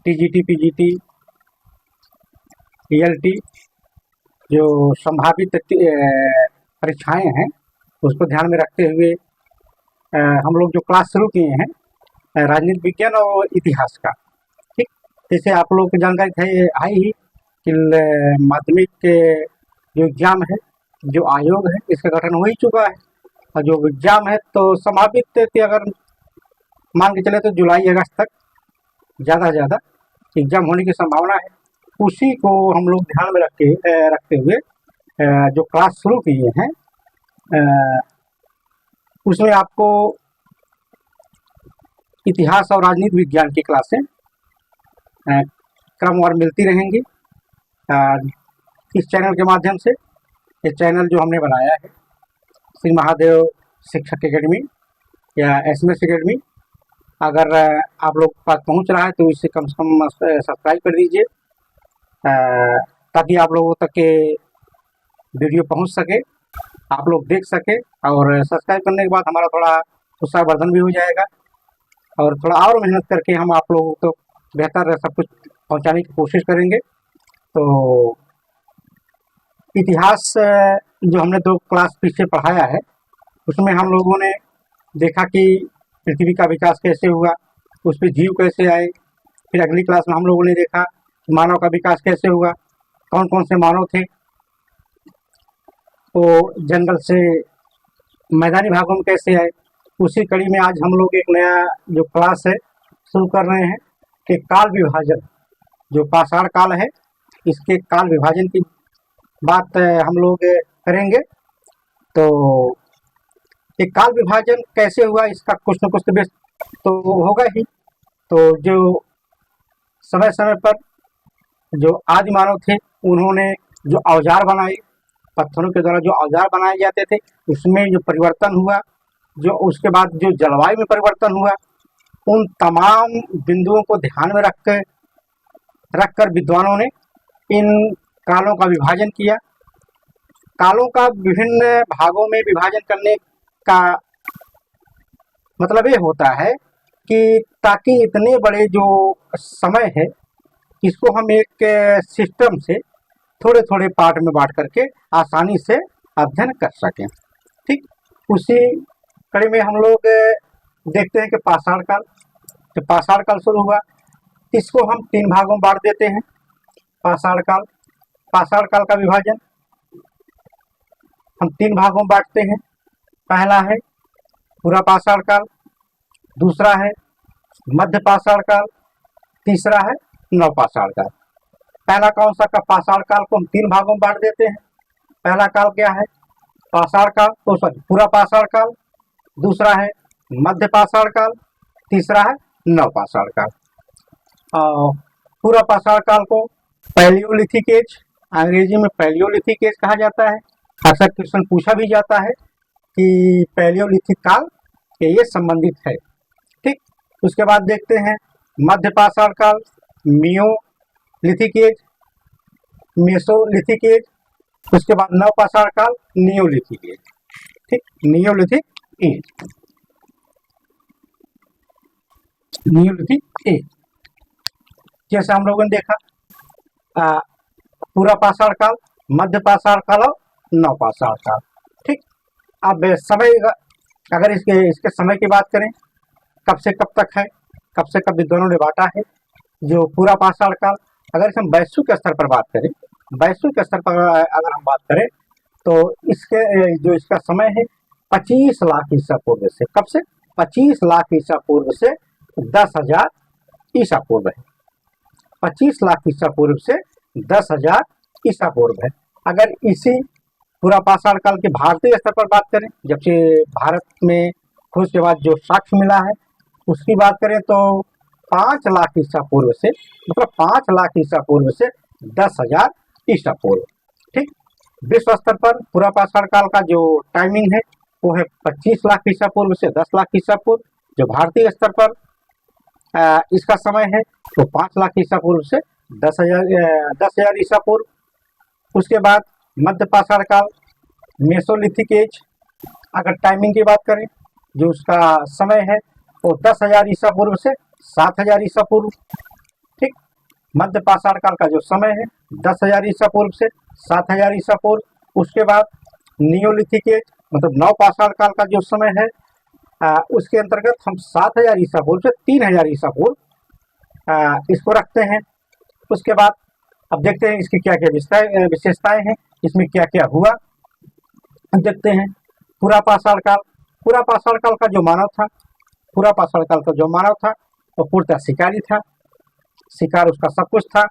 TGT, PGT, PLT जो संभावित परीक्षाएं हैं उसको ध्यान में रखते हुए हम लोग जो क्लास शुरू किए हैं राजनीति विज्ञान और इतिहास का। ठीक, जैसे आप लोगों को जानकारी है ही कि माध्यमिक के जो एग्जाम है, जो आयोग है, इसका गठन हो ही चुका है और जो एग्जाम है तो संभावित अगर मान के चले तो जुलाई अगस्त तक ज़्यादा से ज़्यादा एग्जाम होने की संभावना है। उसी को हम लोग ध्यान में रखते हुए जो क्लास शुरू किए हैं उसमें आपको इतिहास और राजनीति विज्ञान की क्लासें क्रमवार मिलती रहेंगी इस चैनल के माध्यम से। ये चैनल जो हमने बनाया है श्री महादेव शिक्षक एकेडमी या एसएमएस एकेडमी, अगर आप लोग के पास पहुंच रहा है तो इसे कम से कम सब्सक्राइब कर दीजिए ताकि आप लोगों तक के वीडियो पहुंच सके, आप लोग देख सके। और सब्सक्राइब करने के बाद हमारा थोड़ा उत्साहवर्धन भी हो जाएगा और थोड़ा और मेहनत करके हम आप लोगों को बेहतर सब कुछ पहुंचाने की कोशिश करेंगे। तो इतिहास जो हमने 2 क्लास पीछे पढ़ाया है उसमें हम लोगों ने देखा कि पृथ्वी का विकास कैसे हुआ, उस पर जीव कैसे आए। फिर अगली क्लास में हम लोगों ने देखा कि मानव का विकास कैसे हुआ, कौन कौन से मानव थे, वो जंगल से मैदानी भागों में कैसे आए। उसी कड़ी में आज हम लोग एक नया जो क्लास है शुरू कर रहे हैं कि काल विभाजन, जो पाषाण काल है इसके काल विभाजन की बात हम लोग करेंगे। तो ये काल विभाजन कैसे हुआ इसका कुछ न कुछ तो होगा ही। तो जो समय समय पर जो आदि मानव थे उन्होंने जो औजार बनाए, पत्थरों के द्वारा जो औजार बनाए जाते थे उसमें जो परिवर्तन हुआ, जो उसके बाद जो जलवायु में परिवर्तन हुआ, उन तमाम बिंदुओं को ध्यान में रखकर विद्वानों ने इन कालों का विभाजन किया। कालों का विभिन्न भागों में विभाजन करने का मतलब ये होता है कि ताकि इतने बड़े जो समय है इसको हम एक सिस्टम से थोड़े थोड़े पार्ट में बांट करके आसानी से अध्ययन कर सकें। ठीक, उसी कड़ी में हम लोग देखते हैं कि पाषाण काल, तो पाषाण काल शुरू हुआ, इसको हम 3 भागों में बांट देते हैं। पाषाण काल का विभाजन हम 3 भागों में बांटते हैं। पहला है पूरा पाषाण काल, दूसरा है मध्य पाषाण काल, तीसरा है नवपाषाण काल। पहला कौन सा का पाषाण काल को हम 3 भागों में बांट देते हैं। पहला काल क्या है? पाषाण काल, तो सॉरी पूरा पाषाण काल, दूसरा है मध्य पाषाण काल, तीसरा है नवपाषाण काल। पूरा पाषाण काल को पैलियोलिथिक एज, अंग्रेजी में पैलियोलिथिक एज कहा जाता है। अक्सर क्वेश्चन पूछा भी जाता है कि पैलियोलिथिक काल के ये संबंधित है। ठीक, उसके बाद देखते हैं मध्य पाषाण काल, मियोलिथिक एज, मेसोलिथिक एज, उसके बाद नवपाषाण काल, नियोलिथिक एज। ठीक, नियोलिथिक एज जैसे हम लोगों ने देखा पूरा पाषाण काल, मध्य पाषाण काल और नवपाषाण काल। ठीक, अब समय अगर इसके समय की बात करें कब से कब तक है, कब से कब विद्वानों ने बांटा है। जो पूरा पाषाण काल, अगर हम वैश्विक स्तर पर बात करें, वैश्विक स्तर पर अगर हम बात करें तो इसके जो इसका समय है 25 लाख ईसा पूर्व से, कब से 25 लाख ईसा पूर्व से 10,000 ईसा पूर्व है। 25 लाख ईसा पूर्व से 10,000 ईसा पूर्व है। अगर इसी पूरा पाषाण काल के भारतीय स्तर पर बात करें, जब से भारत में खोज के बाद जो साक्ष्य मिला है उसकी बात करें तो 5 लाख ईसा पूर्व से, मतलब 5 लाख ईसा पूर्व से 10,000 ईसा पूर्व। ठीक, विश्व स्तर पर पूरा पाषाण काल का जो टाइमिंग है वो है 25 लाख ईसा पूर्व से 10 लाख ईसा पूर्व। जो भारतीय स्तर पर इसका समय है तो 5 लाख ईसा पूर्व से 10,000 ईसा पूर्व। उसके बाद मध्य पाषाण काल, मेसोलिथिक एज, अगर टाइमिंग की बात करें जो उसका समय है वो 10,000 ईसा पूर्व से 7,000 ईसा पूर्व। ठीक। मध्य पाषाण काल का जो समय है 10,000 ईसा पूर्व से 7,000 ईसा पूर्व। उसके बाद नियोलिथिक एज मतलब नव पाषाण काल का जो समय है उसके अंतर्गत हम 7,000 ईसा पूर्व से 3,000 ईसा पूर्व इसको रखते हैं। उसके बाद अब देखते हैं इसकी क्या क्या विशेषताएं हैं, इसमें क्या क्या हुआ देखते हैं। पूरा पाषाण काल, पूरा पाषाण काल का जो मानव था, पूरा पाषाण काल का जो मानव था वो पूर्णतः शिकारी था। शिकार उसका सब कुछ था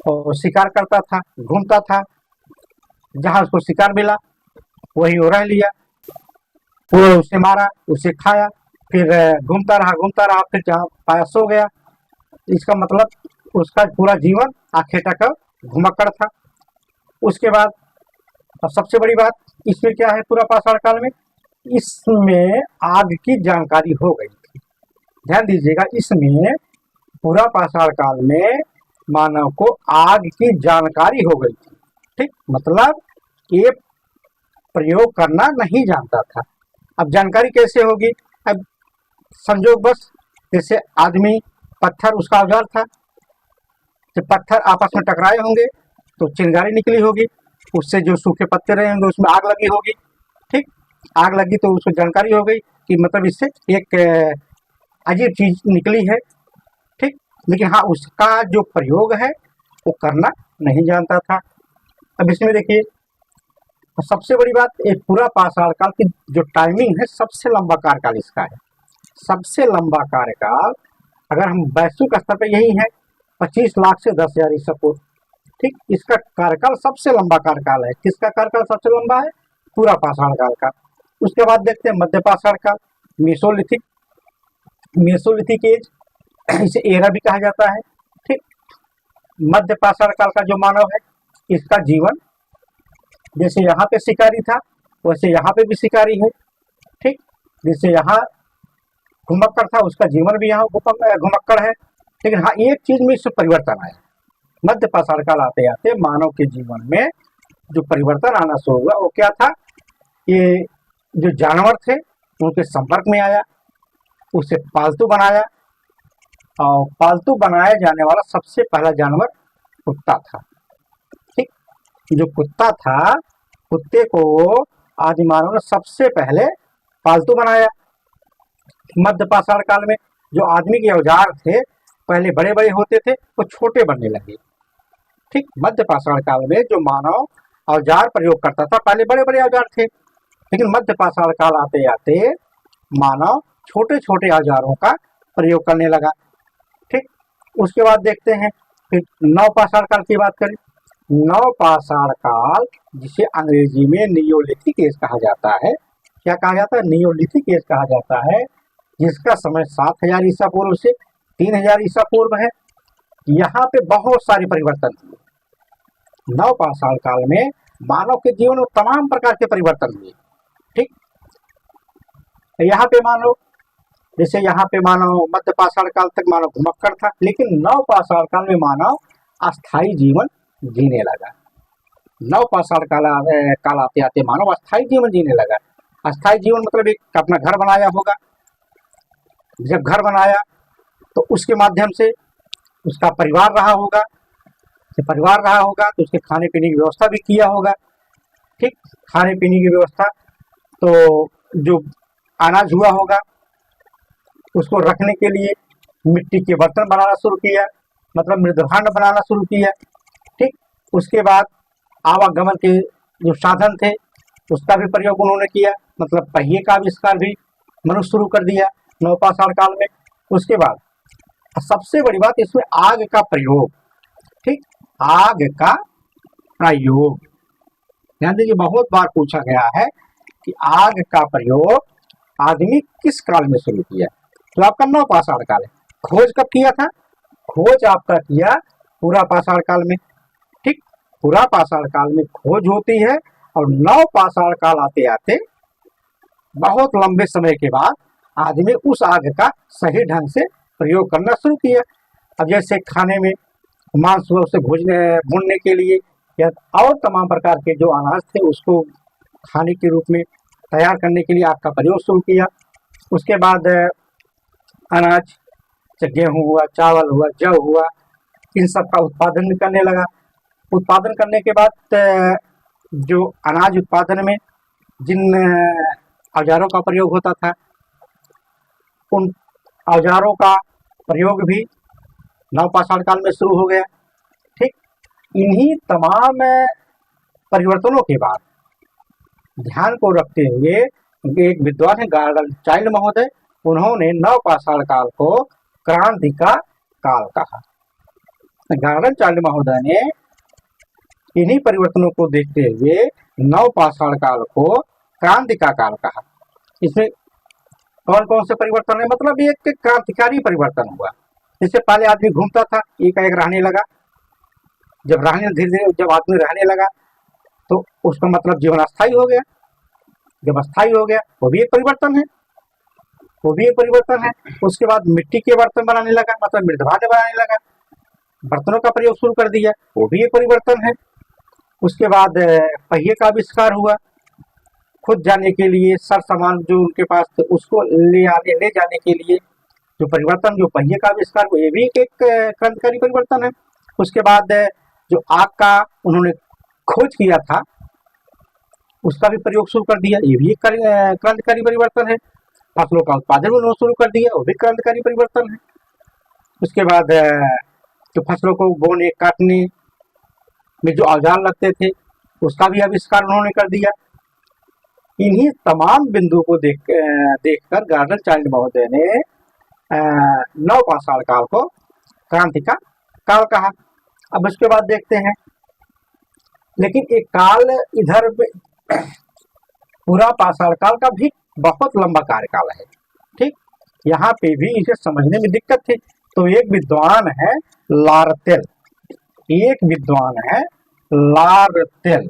और शिकार करता था, घूमता था, जहां उसको शिकार मिला वही वो रह लिया, वो उसे मारा, उसे खाया, फिर घूमता रहा, फिर जहाँ पाया सो गया। इसका मतलब उसका पूरा जीवन आखिर तक घुमक्कड़ था। उसके बाद अब सबसे बड़ी बात इसमें क्या है, पूरा पाषाण काल में इसमें आग की जानकारी हो गई थी। ध्यान दीजिएगा, इसमें पूरा पाषाण काल में मानव को आग की जानकारी हो गई थी। ठीक, मतलब ये प्रयोग करना नहीं जानता था। अब जानकारी कैसे होगी, अब संजोग बस जैसे आदमी पत्थर उसका औजार था, जब पत्थर आपस में टकराए होंगे तो चिंगारी निकली होगी, उससे जो सूखे पत्ते रहे होंगे उसमें आग लगी होगी। ठीक, आग लगी तो उसको जानकारी हो गई कि मतलब इससे एक अजीब चीज निकली है। ठीक, लेकिन हाँ उसका जो प्रयोग है वो करना नहीं जानता था। अब इसमें देखिए सबसे बड़ी बात, एक पूरा पाषाण काल की जो टाइमिंग है सबसे लंबा कार्यकाल इसका है। सबसे लंबा कार्यकाल अगर हम वैश्विक स्तर पर यही है 25 लाख से 10,000 ईसा पूर्व। ठीक, इसका कार्यकाल सबसे लंबा कार्यकाल है। किसका कार्यकाल सबसे लंबा है, पूरा पाषाण काल का। उसके बाद देखते हैं मध्य पाषाण काल, मेसोलिथिक, मेसोलिथिक एज, इसे एरा भी कहा जाता है। ठीक, मध्य पाषाण काल का जो मानव है इसका जीवन जैसे यहाँ पे शिकारी था वैसे यहाँ पे भी शिकारी है। ठीक, जैसे यहाँ घुमक्कड़ था उसका जीवन भी यहाँ घुमक्कड़ है। लेकिन हाँ एक चीज में इससे परिवर्तन आया, मध्य पाषाण काल आते आते मानव के जीवन में जो परिवर्तन आना शुरू हुआ वो क्या था, ये जो जानवर थे उनके संपर्क में आया, उसे पालतू बनाया, और पालतू बनाया जाने वाला सबसे पहला जानवर कुत्ता था। ठीक, जो कुत्ता था, कुत्ते को आदि मानव ने सबसे पहले पालतू बनाया। मध्य पाषाण काल में जो आदमी के औजार थे पहले बड़े बड़े होते थे वो छोटे बनने लगे। ठीक, मध्य पाषाण काल में जो मानव औजार प्रयोग करता था पहले बड़े बड़े औजार थे, लेकिन मध्य पाषाण काल आते आते मानव छोटे छोटे औजारों का प्रयोग करने लगा। ठीक, उसके बाद देखते हैं फिर नव पाषाण काल की बात करें। नव पाषाण काल जिसे अंग्रेजी में नियोलिथिक एज कहा जाता है, क्या कहा जाता है, नियोलिथिक एज कहा जाता है, जिसका समय 7,000 ईसा पूर्व से 3,000 ईसा पूर्व है। यहाँ पे बहुत सारे परिवर्तन हुए। नव पाषाण काल में मानव के जीवन में तमाम प्रकार के परिवर्तन हुए। ठीक, यहाँ पे मानो जैसे यहाँ पे मानव मध्य पाषाण काल तक मानव घुमक्कड़ था, लेकिन नव पाषाण काल में मानव अस्थायी जीवन जीने लगा। नव पाषाण काल आते आते मानव अस्थायी जीवन जीने लगा। अस्थायी जीवन मतलब एक अपना घर बनाया होगा, जब घर बनाया तो उसके माध्यम से उसका परिवार रहा होगा, जब परिवार रहा होगा तो उसके खाने पीने की व्यवस्था भी किया होगा। ठीक, खाने पीने की व्यवस्था तो जो अनाज हुआ होगा उसको रखने के लिए मिट्टी के बर्तन बनाना शुरू किया, मतलब मृदभांड बनाना शुरू किया। ठीक, उसके बाद आवागमन के जो साधन थे उसका भी प्रयोग उन्होंने किया, मतलब पहिए का आविष्कार भी मनुष्य शुरू कर दिया नव पाषाण काल में। उसके बाद सबसे बड़ी बात इसमें आग का प्रयोग। ठीक, आग का प्रयोग ध्यान दीजिए, बहुत बार पूछा गया है कि आग का प्रयोग आदमी किस काल में शुरू किया, तो आपका नव पाषाण काल है। खोज कब किया था, खोज आपका किया पूरा पाषाण काल में। ठीक, पूरा पाषाण काल में खोज होती है और नव पाषाण काल आते आते बहुत लंबे समय के बाद आदमी उस आग का सही ढंग से प्रयोग करना शुरू किया। अब जैसे खाने में मांस हुआ उसे भूनने के लिए या और तमाम प्रकार के जो अनाज थे उसको खाने के रूप में तैयार करने के लिए आग का प्रयोग शुरू किया। उसके बाद अनाज, गेहूँ हुआ, चावल हुआ, जौ हुआ, इन सब का उत्पादन भी करने लगा। उत्पादन करने के बाद जो अनाज उत्पादन में जिन औजारों का प्रयोग होता था, उन औजारों का प्रयोग भी नवपाषाण काल में शुरू हो गया। ठीक, इन्हीं तमाम परिवर्तनों के बाद ध्यान को रखते हुए एक विद्वान है गार्डन चाइल्ड महोदय, उन्होंने नवपाषाण काल को क्रांति का काल कहा। गार्डन चाइल्ड महोदय ने इन्हीं परिवर्तनों को देखते हुए नवपाषाण काल को क्रांति का काल कहा। इसमें कौन कौन से परिवर्तन है, मतलब एक क्रांतिकारी परिवर्तन हुआ। जैसे पहले आदमी घूमता था, एक रहने लगा, जब रहने धीरे धीरे जब आदमी रहने लगा तो उसका मतलब जीवन अस्थायी हो गया। जब अस्थायी हो गया वो भी एक परिवर्तन है, वो भी एक परिवर्तन है। उसके बाद मिट्टी के बर्तन बनाने लगा, मतलब मृद भांडे बनाने लगा, बर्तनों का प्रयोग शुरू कर दिया, वो भी एक परिवर्तन है। उसके बाद पहिए का आविष्कार हुआ, खुद जाने के लिए सर सामान जो उनके पास थे उसको ले जाने के लिए जो परिवर्तन, जो पहिए का आविष्कार हुआ, ये भी एक क्रांतिकारी परिवर्तन है। उसके बाद जो आग का उन्होंने खोज किया था उसका भी प्रयोग शुरू कर दिया, ये भी एक क्रांतिकारी परिवर्तन है। फसलों का उत्पादन उन्होंने शुरू कर दिया, वो भी क्रांतिकारी परिवर्तन है। उसके बाद जो फसलों को बोने काटने में जो औजार लगते थे उसका भी आविष्कार उन्होंने कर दिया। इन्हीं तमाम बिंदुओं को देखकर गार्डन चाइल्ड महोदय ने नवपाषाण काल को क्रांति का काल कहा। अब उसके बाद देखते हैं, लेकिन एक काल इधर पूरा पाषाण काल का भी बहुत लंबा कार्यकाल है। ठीक, यहाँ पे भी इसे समझने में दिक्कत थी। तो एक विद्वान है लारतेल, एक विद्वान है लारतेल,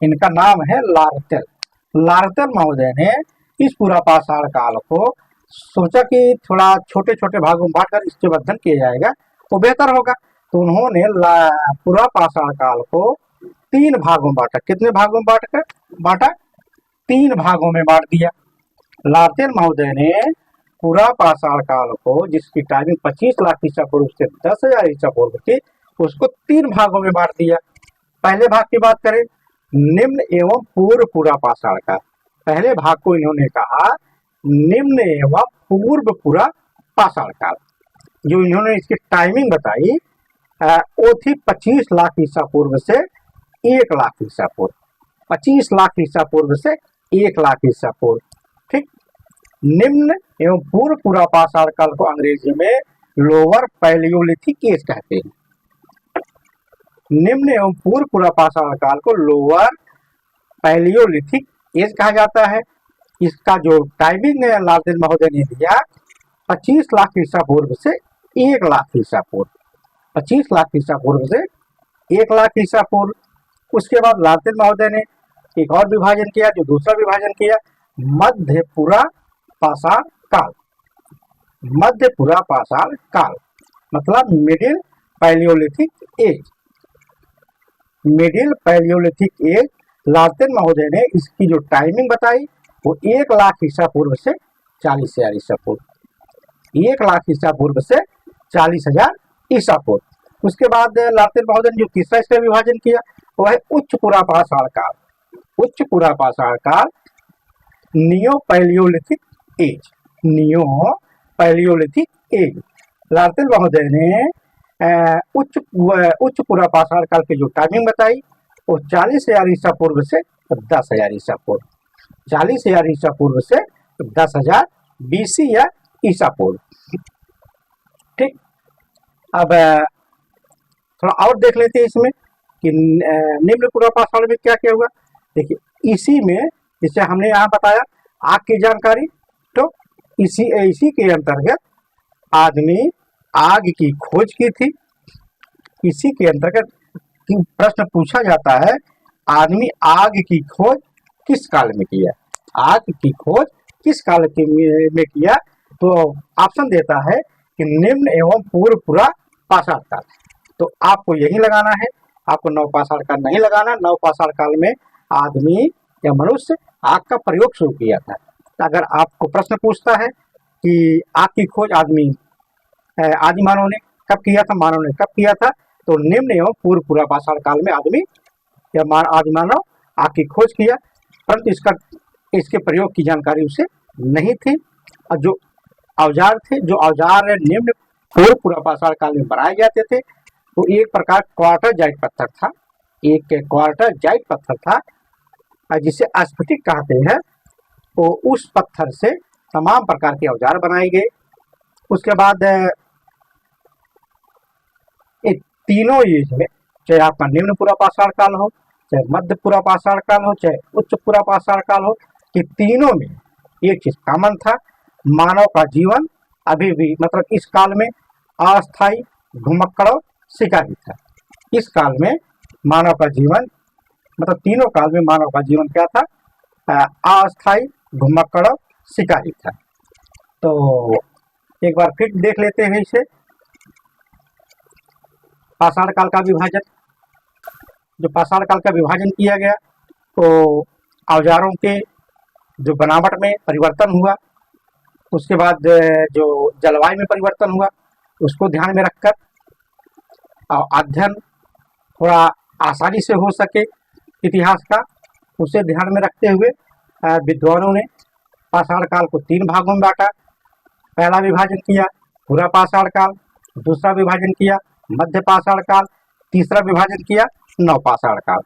इनका नाम है लारतेल। लारतेल महोदय ने इस पूरा पाषाण काल को सोचा कि थोड़ा छोटे छोटे भागों में बांटकर इसके अध्ययन किया जाएगा तो बेहतर होगा। तो उन्होंने पूरा पाषाण काल को 3 भागों में बांटा। कितने भागों में बांटा? 3 भागों में बांट दिया। लारतेल महोदय ने पूरा पाषाण काल को, जिसकी टाइमिंग 25 लाख ईसा पूर्व से 10,000 ईसा पूर्व थी, उसको 3 भागों में बांट दिया। पहले भाग की बात करें, निम्न एवं पूर्व पूरा पाषाण काल। पहले भाग को इन्होंने कहा निम्न एवं पूर्व पूरा पाषाण काल। जो इन्होंने इसकी टाइमिंग बताई वो थी 25 लाख ईसा पूर्व से 1 लाख ईसा पूर्व, 25 लाख ईसा पूर्व से 1 लाख ईसा पूर्व। ठीक, निम्न एवं पूर्व पूरा पाषाण काल को अंग्रेजी में लोअर पैलियोलिथिक एज कहते हैं। निम्न एवं पूर्व पूरा पाषाण काल को लोअर पैलियोलिथिक एज कहा जाता है। इसका जो टाइमिंग है लारतेल महोदय ने दिया 25 लाख ईसा पूर्व से 1 लाख ईसा पूर्व, 25 लाख ईसा पूर्व से 1 लाख ईसा पूर्व। उसके बाद लारतेल महोदय ने एक और विभाजन किया, जो दूसरा विभाजन किया मध्य पूरा पाषाण काल। मध्य पूरा पाषाण काल मतलब middle palaeolithic age. Middle palaeolithic age Lartet महोदय ने इसकी जो टाइमिंग बताई वो 1 लाख ईसा पूर्व से 40,000 ईसा पूर्व, 1 लाख ईसा पूर्व से 40,000 ईसा पूर्व। उसके बाद लारतेल महोदय ने जो तीसरा इसका विभाजन किया वो है उच्च पूरा पाषाण काल। उच्च पूरा पाषाण काल neo palaeolithic age, neo palaeolithic age. Lartet महोदय ने उच्च पूरा पाषाण काल की जो टाइमिंग बताई वो 40,000 ईसा पूर्व से 10,000 ईसा पूर्व, 40,000 ईसा पूर्व से 10,000 BC या ईसा पूर्व। ठीक, अब थोड़ा और देख लेते हैं इसमें कि निम्न पूरा पाषाण में क्या क्या हुआ। देखिए, इसी में जैसे हमने यहाँ बताया आग की जानकारी, तो इसी के अंतर्गत आदमी आग की खोज की थी। इसी के अंतर्गत प्रश्न पूछा जाता है आदमी आग की खोज किस काल में किया, आग की खोज किस काल में किया। तो ऑप्शन देता है कि निम्न एवं पूर्व पूरा पाषाण काल। तो आपको यही लगाना है, आपको नवपाषाण काल नहीं लगाना। नवपाषाण काल में आदमी या मनुष्य आग का प्रयोग शुरू किया था। तो अगर आपको प्रश्न पूछता है कि आग की खोज आदिमानव ने कब किया था मानव ने, कब किया था? तो निम्न एवं पूर्व पुरापाषाण काल में आदमी या आदि मानव आग की खोज किया, परंतु इसके प्रयोग की जानकारी उसे नहीं थी। और जो औजार थे, जो औजार निम्न पूर्व पुरापाषाण काल में बनाए जाते थे, वो एक प्रकार क्वार्टर जाइट पत्थर था, एक क्वार्टर जाइट पत्थर था जिसे स्फटिक कहते हैं। तो उस पत्थर से तमाम प्रकार के औजार बनाए गए। उसके बाद तीनों युग में, चाहे आपका निम्न पुरापाषाण काल हो, चाहे मध्य पुरापाषाण काल हो, चाहे उच्च पुरापाषाण काल हो, कि तीनों में एक चीज कॉमन था, मानव का जीवन अभी भी मतलब इस काल में अस्थायी घुमक्कड़ और शिकारी था। इस काल में मानव का जीवन मतलब तीनों काल में मानव का जीवन क्या था? अस्थायी घुमक्कड़ और शिकारी था। तो एक बार फिर देख लेते हैं इसे, पाषाण काल का विभाजन। जो पाषाण काल का विभाजन किया गया तो औजारों के जो बनावट में परिवर्तन हुआ, उसके बाद जो जलवायु में परिवर्तन हुआ उसको ध्यान में रखकर और अध्ययन थोड़ा आसानी से हो सके इतिहास का, उसे ध्यान में रखते हुए विद्वानों ने पाषाण काल को 3 भागों में बांटा। पहला विभाजन किया पुरापाषाण काल, दूसरा विभाजन किया मध्य पाषाण काल, तीसरा विभाजन किया नवपाषाण काल।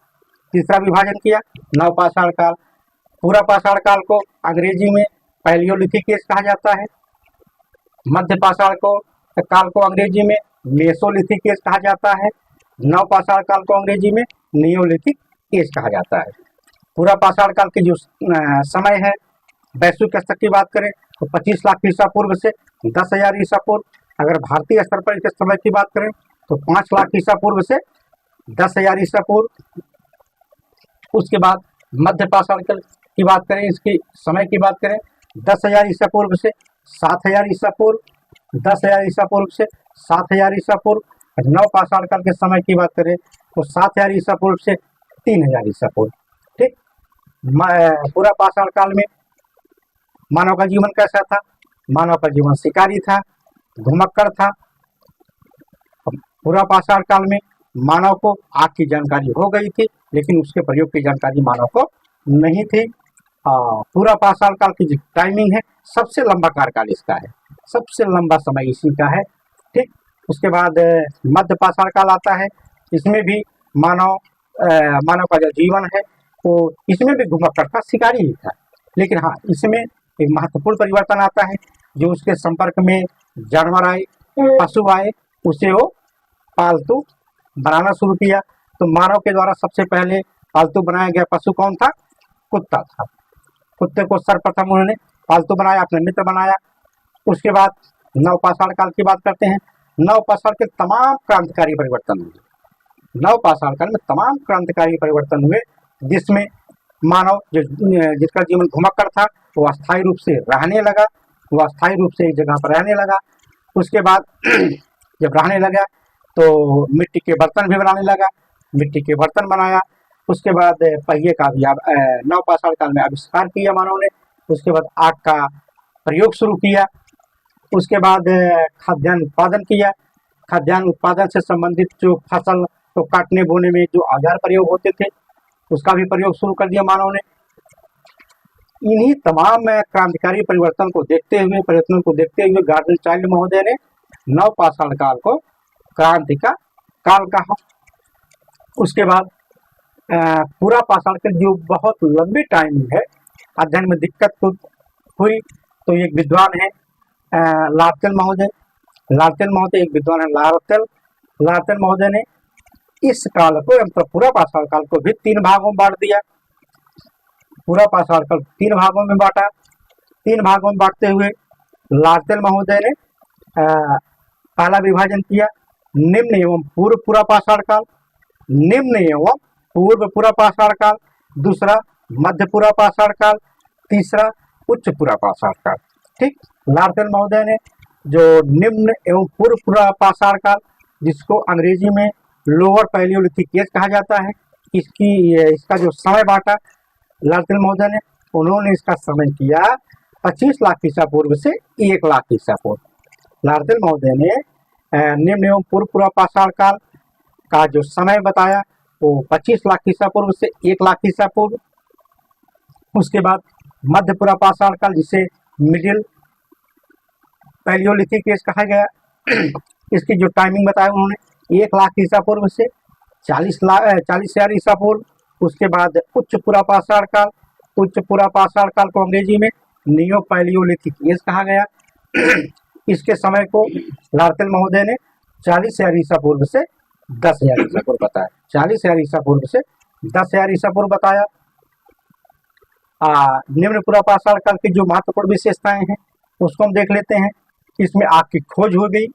तीसरा विभाजन किया नवपाषाण काल। पुरापाषाण काल को अंग्रेजी में पैलियोलिथिक एज कहा जाता है, मध्य पाषाण काल को अंग्रेजी में मेसोलिथिक एज कहा जाता है, नवपाषाण काल को अंग्रेजी में नियोलिथिक एज कहा जाता है। पुरापाषाण काल के जो समय है वैश्विक स्तर की बात करें तो 25 लाख ईसा पूर्व से 10,000 ईसा पूर्व। अगर भारतीय स्तर पर इसके समय की बात करें तो 5 लाख ईसा पूर्व से 10,000 ईसा पूर्व। उसके बाद मध्य पाषाण की बात करें, इसकी समय की बात करें 10,000 ईसा पूर्व से 7,000 ईसा पूर्व, 10,000 ईसा पूर्व से 7,000 ईसा पूर्व। नवपाषाण काल के समय की बात करें तो 7,000 ईसा पूर्व से 3,000 ईसा पूर्व। ठीक, पुरापाषाण काल में मानव का जीवन कैसा था? मानव का जीवन शिकारी था, घुमक्कड़ था। पुरापाषाण काल में मानव को आग की जानकारी हो गई थी, लेकिन उसके प्रयोग की जानकारी मानव को नहीं थी। पुरापाषाण काल की जो टाइमिंग है, सबसे लंबा कार्यकाल इसका है, सबसे लंबा समय इसी का है। ठीक, उसके बाद मध्य पाषाण काल आता है। इसमें भी मानव का जो जीवन है वो इसमें भी घुमक्कड़ था, शिकारी ही था। लेकिन हाँ, इसमें एक महत्वपूर्ण परिवर्तन आता है, जो उसके संपर्क में जानवर आए, पशु आए, उसे वो पालतू बनाना शुरू किया। तो मानव के द्वारा सबसे पहले पालतू बनाया गया पशु कौन था? कुत्ता था। कुत्ते को सर्वप्रथम उन्होंने पालतू बनाया, अपने मित्र बनाया। उसके बाद नवपाषाण काल की बात करते हैं। नवपाषाण के तमाम क्रांतिकारी परिवर्तन हुए। नवपाषाण काल में तमाम क्रांतिकारी परिवर्तन हुए, जिसमें मानव जिसका जीवन घुमक्कड़ था वो अस्थायी रूप से रहने लगा, वो अस्थायी रूप से एक जगह पर रहने लगा। उसके बाद जब रहने लगा तो मिट्टी के बर्तन भी बनाने लगा, मिट्टी के बर्तन बनाया। उसके बाद पहिए का भी नवपाषाण काल में आविष्कार किया मानव ने। उसके बाद आग का प्रयोग शुरू किया। उसके बाद खाद्यान्न उत्पादन किया। खाद्यान्न उत्पादन से संबंधित जो फसल को काटने बोने में जो औजार प्रयोग होते थे, उसका भी प्रयोग शुरू कर दिया मानव ने। इन्हीं तमाम क्रांतिकारी परिवर्तन को देखते हुए गार्डनर चाइल्ड महोदय ने नवपाषाण काल को क्रांति का काल कहा। उसके बाद पुरापाषाण के जो बहुत लंबी टाइम है, अध्ययन में दिक्कत हुई, तो एक विद्वान है लार्सेन महोदय। लार्सेन महोदय एक विद्वान है, लार्सेन महोदय ने इस काल को मतलब पुरापाषाण काल को भी 3 भागों में बांट दिया। पुरापाषाण काल 3 भागों में बांटा। 3 भागों में बांटते हुए लार्सेन महोदय ने पहला विभाजन किया निम्न एवं पूर्व पुरापाषाण काल, निम्न एवं पूर्व पुरापाषाण काल, दूसरा मध्य पुरापाषाण काल, तीसरा उच्च पुरापाषाण काल। ठीक, लार्सेन महोदय ने जो निम्न एवं पूर्व पुरापाषाण काल, जिसको अंग्रेजी में लोअर पैलियोलिथिक एज कहा जाता है, इसका जो समय बांटा लार्सेन महोदय ने, उन्होंने इसका समय किया 25 लाख ईसा पूर्व से 1 लाख ईसा पूर्व। लार्सेन महोदय ने निम्न एवं पूर्व पूर्वापाषाण काल का जो समय बताया वो 25 लाख ईसा पूर्व से 1 लाख ईसा पूर्व। उसके बाद मध्य पूर्वापाषाण काल जिसे मिडिल पैलियोलिथिक एज कहा गया। इसकी जो टाइमिंग बताया उन्होंने 1 लाख ईसा पूर्व से 40,000 ईसा पूर्व। उसके बाद उच्च पूर्वापाषाण काल, उच्च पूर्वापाषाण काल को अंग्रेजी में नियो पैलियोलिथिक एज कहा गया। इसके समय को लार्सेन महोदय ने 40,000 ईसा पूर्व से 10,000 ईसा पूर्व बताया। 40,000 ईसा पूर्व से 10,000 ईसा पूर्व बताया। निम्न पूर्वापाषाण काल की जो महत्वपूर्ण विशेषताएं हैं उसको हम देख लेते हैं। इसमें आग की खोज हो गई,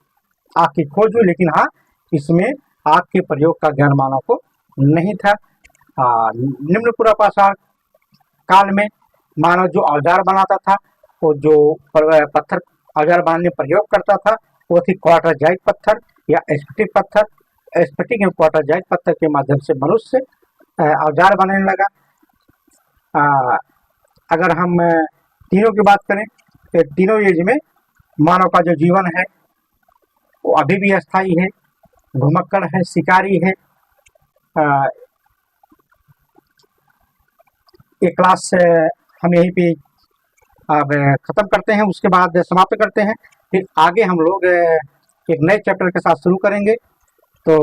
आग की खोज हुई, लेकिन हाँ इसमें आग के प्रयोग का ज्ञान मानव को नहीं था। निम्न पूर्वापाषाण काल में मानव जो औजार बनाता था, वो जो पत्थर औजार बनाने में प्रयोग करता था वो थी क्वार्टरजाइट पत्थर या स्फटिक पत्थर। स्फटिक एवं क्वार्टरजाइट पत्थर के माध्यम से मनुष्य औजार बनाने लगा। अगर हम तीनों की बात करें तो तीनों एज में मानव का जो जीवन है वो अभी भी अस्थायी है, घुमक्कड़ है, शिकारी है। ये क्लास हम यहीं पे अब खत्म करते हैं, उसके बाद समाप्त करते हैं। फिर आगे हम लोग एक नए चैप्टर के साथ शुरू करेंगे। तो